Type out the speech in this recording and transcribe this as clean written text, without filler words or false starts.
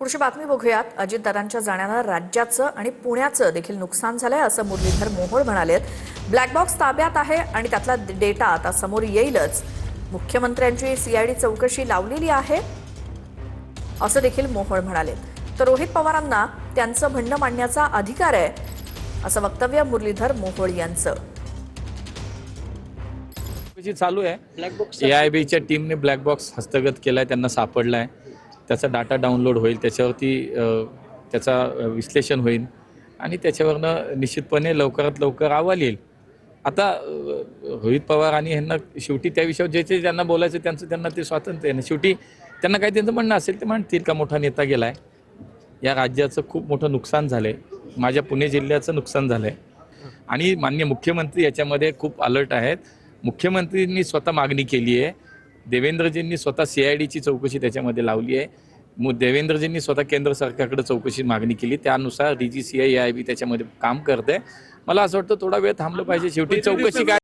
पुढची बातमी बघूयात। अजितदादांच्या जाण्यानं राज्याचं आणि पुण्याचं देखील नुकसान झालंय असं मुरलीधर मोहोळ म्हणालेत। ब्लॅक बॉक्स ताब्यात आहे आणि त्यातला डेटा आता समोर येईलच। मुख्यमंत्र्यांची सीआयडी चौकशी लावलेली आहे असं देखील मोहोळ म्हणाले। तर रोहित पवारांना त्यांचं म्हणणं मांडण्याचा अधिकार आहे असं वक्तव्य मुरलीधर मोहोळ यांचं। चालू आहे। एआयबीच्या टीमने ब्लॅक बॉक्स हस्तगत केलाय, त्यांना सापडलाय। त्याचा डाटा डाउनलोड होईल, त्याच्यावरती त्याचा विश्लेषण होईल आणि त्याच्यावरनं निश्चितपणे लवकरात लवकर अहवाल येईल। आता रोहित पवार आणि ह्यांना शेवटी त्या विषयावर जे त्यांना बोलायचं त्यांना ते स्वातंत्र्य आहे ना। शेवटी त्यांना काही त्यांचं म्हणणं असेल ते म्हणतील का मोठा नेता गेलाय, या राज्याचं खूप मोठं नुकसान झालंय, माझ्या पुणे जिल्ह्याचं नुकसान झालंय आणि माननीय मुख्यमंत्री याच्यामध्ये खूप अलर्ट आहेत। मुख्यमंत्रींनी स्वतः मागणी केली आहे, देवेंद्रजींनी स्वतः सीआयडीची चौकशी त्याच्यामध्ये लावली आहे, देवेंद्रजींनी स्वतः केंद्र सरकारकडे चौकशी मागणी केली, त्यानुसार DGCI एआयबी त्याच्यामध्ये काम करते। मला असं वाटतं थोडा वेळ थांबलं पाहिजे। शेवटी चौकशी काय